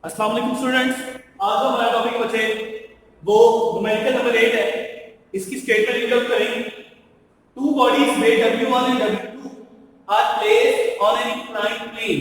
अस्सलाम वालेकुम स्टूडेंट्स। आज जो हमारा टॉपिक बचे वो न्यूमेरिकल नंबर 8 है। इसकी स्टेटमेंट रीड करेंगे। Two bodies weight W1 and W2 are placed on an inclined plane.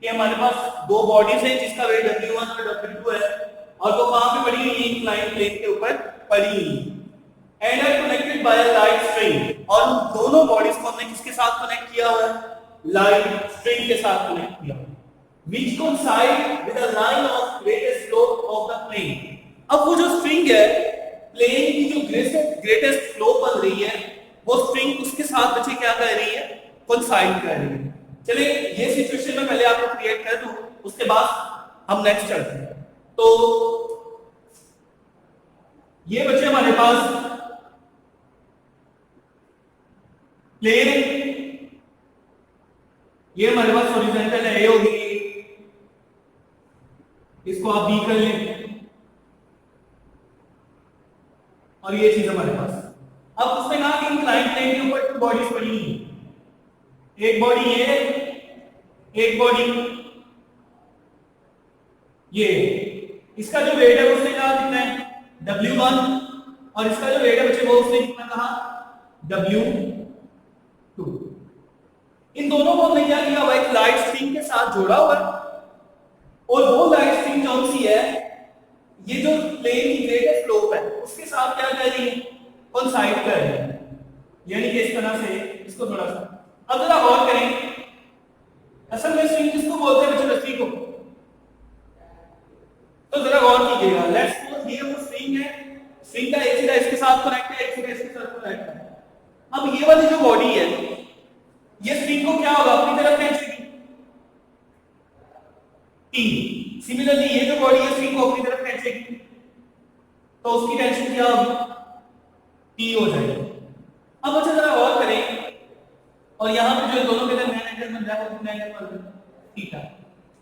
कि हमारे पास दो बॉडीज हैं जिसका वेट W1 और W2 है और वो कहां पे पड़ी हुई है? इंक्लाइंड प्लेन के ऊपर पड़ी हुई है and are connected by a light string. और दोनों बॉडीज को हमने किसके साथ कनेक्ट किया हुआ है? लाइट स्ट्रिंग के साथ कनेक्ट किया हुआ है which coincide with the line of greatest slope of the plane। अब वो जो स्ट्रिंग है प्लेन की जो ग्रेटेस्ट स्लोप बन रही है वो स्ट्रिंग उसके साथ बच्चे क्या कर रही है? कोइंसाइड कर रही है। चलिए ये सिचुएशन में पहले आपको क्रिएट कर दूं, उसके बाद हम नेक्स्ट चलते हैं। तो ये बच्चे हमारे पास प्लेन, ये हमारे पास हॉरिजॉन्टल है, ए होगी, इसको आप बी कर लें और ये चीज हमारे पास। अब उसने कहा कि इंक्लाइंड प्लेन के ऊपर टू बॉडीज पड़ी हुई, एक बॉडी ये, एक बॉडी ये। इसका जो वेट है उसने कहा कितना है? W1 और इसका जो वेट है बच्चे वो उसने कितना कहा? W2। इन दोनों को हमने क्या किया हुआ? एक लाइट स्ट्रिंग के साथ जोड़ा हुआ है और वो लाइट स्ट्रिंग कौन सी है? ये जो प्लेन की ग्रेटेस्ट स्लोप है उसके साथ क्या कर रही है? कोइंसाइड कर रही है। यानी कि इस तरह से इसको थोड़ा सा अब जरा गौर करें। असल में स्ट्रिंग किसको बोलते हैं बच्चों? रस्सी को। तो जरा गौर कीजिएगा। लेट्स सपोज ये वो स्ट्रिंग है, स्ट्रिंग का एक सिरा इसके साथ कनेक्ट है, एक सिरा इसके साथ कनेक्ट है। अब ये वाली जो बॉडी है ये स्ट्रिंग को क्या होगा? अपनी तरफ खींचेगी T। सिमिलरली ये जो बॉडी है स्ट्रिंग को अपनी तरफ खींचेगी तो उसकी टेंशन क्या होगी? T हो जाएगी। अब अच्छा जरा गौर करें और यहां पे जो दोनों के दरमियान एंगल बन रहा है वो कितना एंगल बन रहा है? थीटा।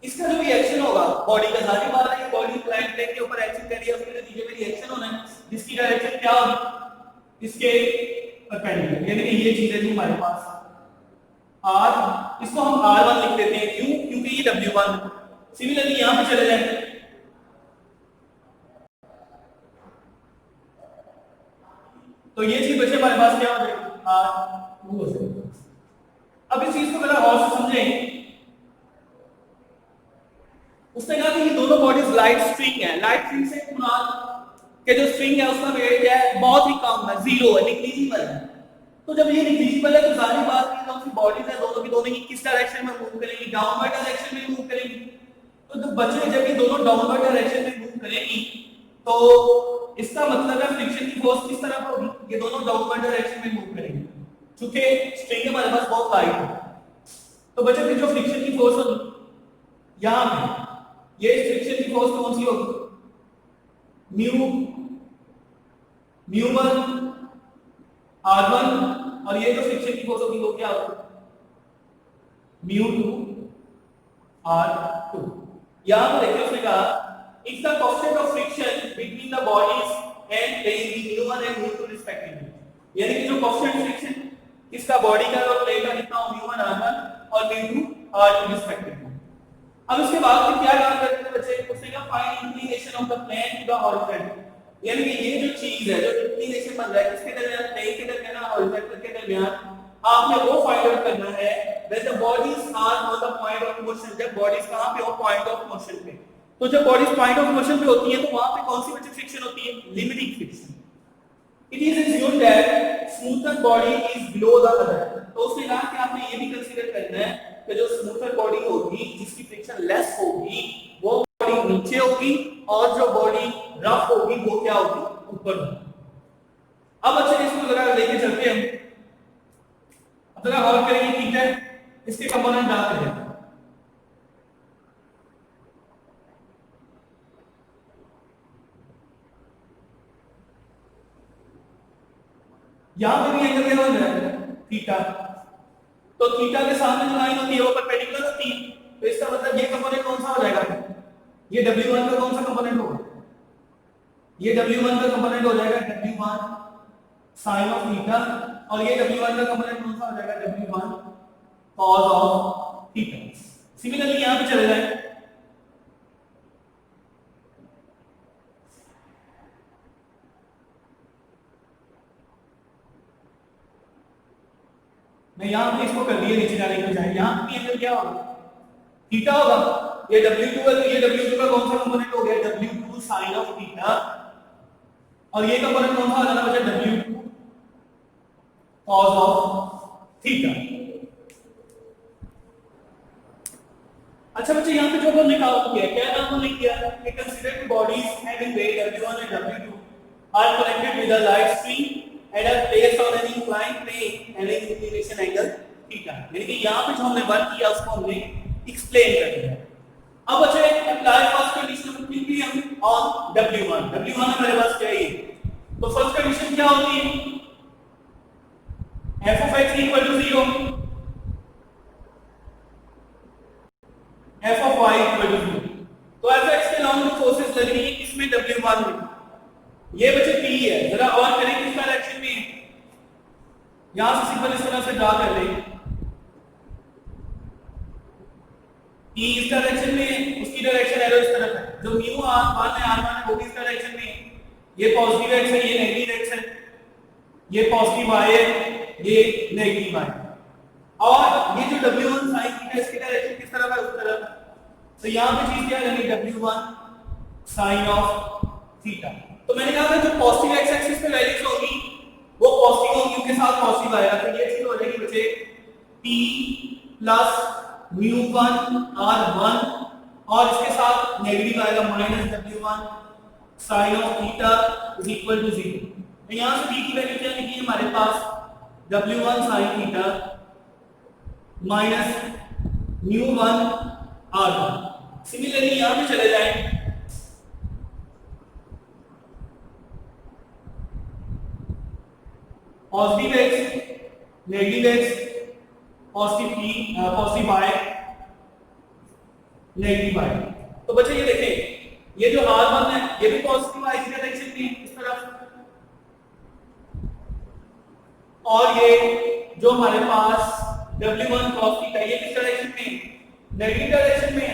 इसका जो रिएक्शन होगा बॉडी का, सारी बात है ये बॉडी इंक्लाइंड प्लेन के ऊपर एक्शन कर रही है, उसके नतीजे में रिएक्शन होना है जिसकी डायरेक्शन क्या होगी? इसके परपेंडिकुलर। यानी कि ये चीज है जो हमारे पास R, इसको हम R1 लिख देते हैं। क्यों? क्योंकि ये W1। सिमिलरली यहां पे चले जाए तो ये चीज बचे हमारे पास क्या हो जाएगी? R2 हो जाएगी। अब इस चीज को जरा और से समझें। उसने कहा कि ये दोनों बॉडीज लाइट स्ट्रिंग है। लाइट स्ट्रिंग से मुराद के जो स्ट्रिंग है उसका वेट क्या है? बहुत ही कम है, जीरो है, निग्लिजिबल है। तो जब ये निग्लिजिबल है तो जाहिर बात है दोनों की बॉडीज है, दोनों की दोनों ही किस डायरेक्शन में मूव करेंगी? डाउनवर्ड डायरेक्शन में मूव करेंगी। तो जब बच्चे जब ये दोनों डाउनवर्ड डायरेक्शन में मूव करेंगी तो इसका मतलब है फ्रिक्शन की फोर्स किस तरफ होगी? ये दोनों डाउनवर्ड डायरेक्शन में मूव करेंगे क्योंकि स्ट्रिंग हमारे पास बहुत लाइट है। तो बच्चे फिर जो फ्रिक्शन की फोर्स होगी यहां पे, ये फ्रिक्शन की फोर्स कौन सी होगी? म्यू1 R1 और ये जो फ्रिक्शन की फोर्स होगी वो क्या होगी? म्यू2 R2। यहां पर देखिए उसने कहा if the constant of friction between the bodies and plane be mu one and mu two respectively. यानी कि जो कांस्टेंट फ्रिक्शन किसका? बॉडी का और प्लेन का कितना हो? म्यू1 R1 और म्यू2 R2 रिस्पेक्टिवली। अब इसके बाद फिर क्या काम करते हैं बच्चे? उसने कहा find inclination of the plane to the horizontal. यानी कि ये जो चीज है, जो इंक्लिनेशन बन रहा है किसके दरमियान? प्लेन के दरमियान और हॉरिजॉन्टल के दरमियान। आपने वो फाइंड आउट करना है when the bodies are on the point of motion. जब बॉडीज कहां पे हो? पॉइंट ऑफ मोशन पे। तो जब बॉडीज पॉइंट ऑफ मोशन पे होती है तो वहां पे कौन सी बच्चे फ्रिक्शन होती है? Limiting friction. It is assumed that smoother body is below the other। तो उसने कहा कि आपने ये भी कंसीडर करना है कि जो स्मूथर बॉडी होगी जिसकी फ्रिक्शन लेस होगी वो बॉडी नीचे होगी और जो बॉडी रफ होगी वो क्या होगी? ऊपर होगी। अब अच्छा इसको जरा लेके चलते हैं। अब जरा गौर करेंगे ठीक है, इसके कंपोनेंट डालते हैं। यहां पे भी एंगल क्या बन रहा है? थीटा। तो थीटा के सामने जो लाइन होती है वो परपेंडिकुलर होती है। तो इसका मतलब ये कंपोनेंट कौन सा हो जाएगा? ये W1 का कौन सा कंपोनेंट होगा? ये W1 का कंपोनेंट हो जाएगा W1 sin ऑफ थीटा और ये W1 का कंपोनेंट कौन सा हो जाएगा? W1 cos of theta. Similarly यहां पे चले जाए यहाँ पे इसको कर दिया नीचे जाने की बजाय, यहाँ पे एंगल क्या होगा, थीटा होगा। ये W2 है तो ये W2 का कौन सा कंपोनेंट हो गया, W2 sin ऑफ थीटा, और ये कंपोनेंट कौन सा आ जाना बचा, W2 cos ऑफ थीटा। अच्छा बच्चे यहाँ पे जो हमने काम किया, क्या काम हमने किया कि consider two bodies having wait W1 and W2 are connected with a light stream and are placed on an inclined plane and an inclination angle theta। यानी कि यहाँ पे जो हमने वर्क किया उसको हमने एक्सप्लेन कर दिया। अब बच्चे अप्लाई फर्स्ट कंडीशन क्विकली हम ऑन W1 हमारे पास क्या है, तो फर्स्ट कंडीशन क्या होती है, f of x equal to 0, f of y equal to 0। तो fx के लॉन्ग फोर्सेस लग रही है इसमें W1 में, ये बच्चे P है, जरा और करें किस डायरेक्शन में, यहां से सिंपल इस तरह से ड्रा कर लें, P इस डायरेक्शन में, उसकी डायरेक्शन एरो इस तरफ है, जो म्यू r1 है r1 है वो भी इस डायरेक्शन में, ये पॉजिटिव x है ये नेगेटिव x है, ये पॉजिटिव y है ये नेगेटिव y, और ये जो W1 sin थीटा इसकी डायरेक्शन किस तरफ है, उस तरफ है। तो यहां पे चीज क्या है, W1 sin ऑफ थीटा। तो मैंने कहा था जो पॉजिटिव x एक्सिस पे वैल्यूज होगी वो पॉजिटिव होंगी, उनके साथ पॉजिटिव आएगा, तो ये चीज हो जाएगी बच्चे p प्लस μ1 r1 और इसके साथ नेगेटिव आएगा minus W1 sin of theta is equal to 0। तो यहां से p की वैल्यू क्या निकली हमारे पास, W1 sin थीटा माइनस μ1 r1। सिमिलरली यहां पे चले जाएं, positive x negative x positive p positive y negative y। तो बच्चे ये देखें ये जो r1 है ये भी पॉजिटिव y की डायरेक्शन में इस तरफ, और ये जो हमारे पास W1 cos थीटा ये किस डायरेक्शन में, नेगेटिव डायरेक्शन में है।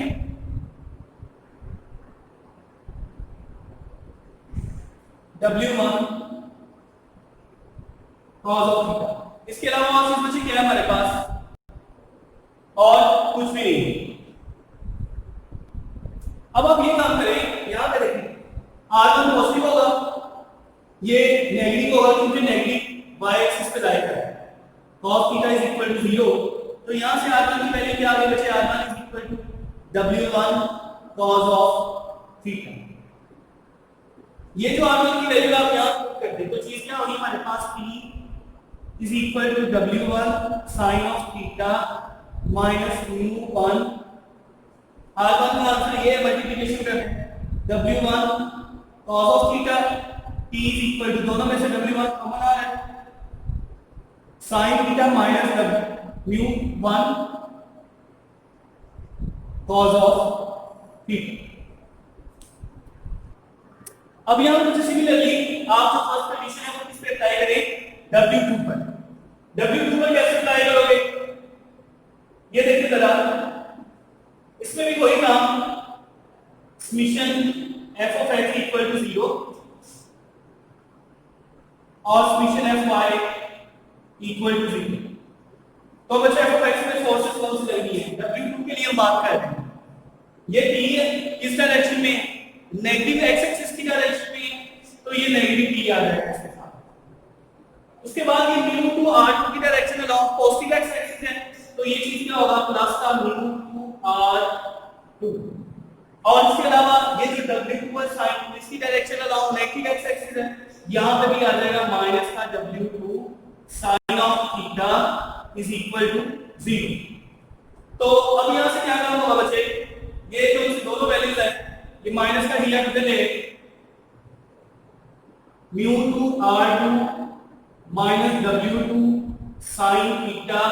W1 cos ऑफ थीटा, इसके अलावा और चीज बची क्या है हमारे पास, और कुछ भी नहीं। अब आप ये काम करें, यहां पे देखें r1 पॉजिटिव होगा ये नेगेटिव होगा क्योंकि नेगेटिव y एक्सिस पे लाई कर है, cos theta is equal to 0। तो यहां से r1 की वैल्यू क्या आ गई बच्चे, r1 is equal to W1 cos of theta. ये जो r1 की वैल्यू आप यहां पुट कर दे तो चीज क्या होगी हमारे पास, p is equal to W1 sin of theta minus μ1 r1 का आंसर ये मल्टीप्लिकेशन करते हैं W1 cos of theta p is equal to दोनों में से W1 कॉमन आ रहा है sin theta minus μ1 cos of theta। अब यहां पर सिमिलरली आप जो फर्स्ट कंडीशन है वो किस पे अप्लाई करें, W2 पर। W2 पर कैसे अप्लाई करोगे, ये देखिए जरा, इसमें भी वही काम, summation f of x equal to 0 और summation f y equal to 0। तो बच्चे f of x में फोर्सेस कौन सी लगनी है, W2 के लिए हम बात कर रहे हैं, ये p है किस डायरेक्शन में, नेगेटिव x एक्सिस की डायरेक्शन में, तो ये नेगेटिव p आ जाएगा इसके साथ। उसके बाद ये μ2 r2 की direction along positive x axis है, तो ये चीज क्या होगा, प्लस का μ2 r2। और इसके अलावा ये जो W2 sin इसकी direction along negative x axis है, यहां पे भी आ जाएगा माइनस का W2 sin of theta is equal to 0। तो अब यहां से क्या काम होगा बच्चे, ये जो दोनों वैल्यूज है ये माइनस का ही लेफ्ट ले, μ2 r2 minus W2 sin theta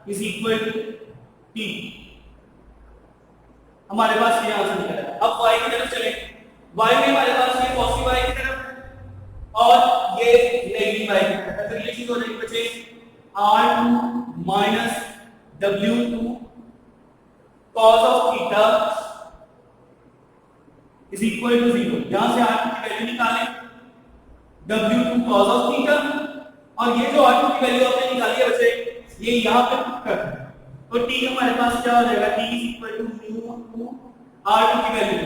is equal to t। हमारे पास ये आंसर निकला है। अब y की तरफ चले, y में हमारे पास ये पॉजिटिव y की तरफ और ये नेगेटिव y की तरफ, तो ये चीज हो जाएगी बच्चे r2 minus W2 cos of theta is equal to 0। यहां से r2 की वैल्यू निकालें, W2 cos ऑफ थीटा, और ये जो r2 की वैल्यू आपने निकाली है बच्चे ये यहाँ पे पुट कर दें तो t हमारे पास क्या हो जाएगा, t is equal to mu two r2 की value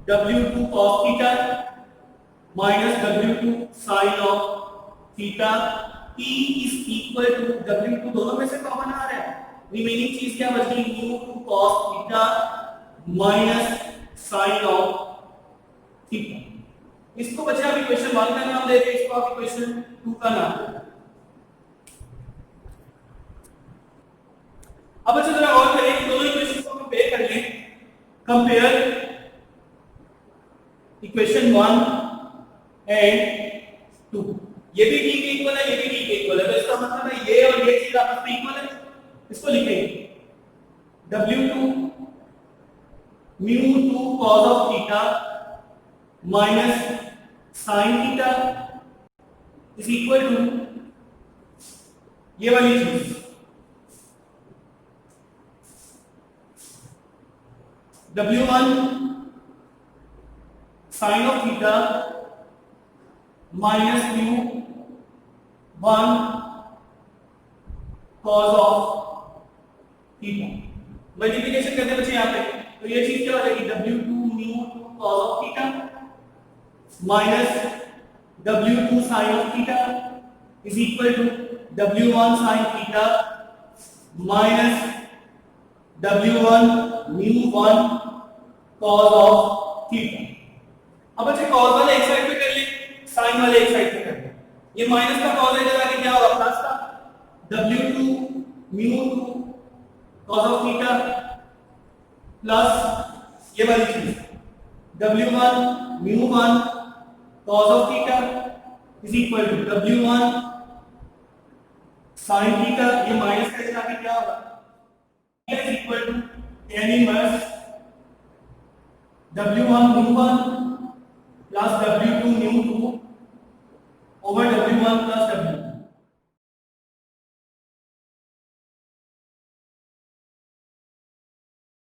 w2 cos theta minus w2 sin of theta, t is equal to w2 दोनों में से कॉमन आ रहा है, रिमेनिंग चीज क्या बच गई, mu two cos theta minus sin of theta. इसको बच्चे आप इक्वेशन 1 का नाम देते हैं, इसको आप इक्वेशन 2 का नाम देते हैं। अब बच्चे जरा और करें, दोनों इक्वेशंस को कंपेयर कर लें। कंपेयर इक्वेशन 1 एंड 2, ये भी t के इक्वल है, ये भी t के इक्वल है, तो इसका मतलब है ये और ये चीज आपस में इक्वल है। इसको लिखेंगे w2 mu 2 cos of theta minus sin theta is equal to ये वाली चीज w1 sin of theta minus mu 1 cos of theta. Multiplication करते बच्चे यहाँ पे, तो ये चीज क्या हो जाएगी, w2 mu 2 cos of theta minus w2 sin of theta is equal to w1 sin theta minus w1 mu 1 cos of theta. अब बच्चे cos वाले एक साइड पे कर ले, sin वाले एक साइड पे कर ले, ये माइनस का cos इधर आके क्या होगा, प्लस का w2 mu 2 cos of theta plus ये वाली चीज w1 mu 1 cos of theta is equal to w1 sin theta, ये माइनस का जाके क्या होगा, is equal to tan inverse w1 mu 1 plus w2 mu 2 over w1 plus w2।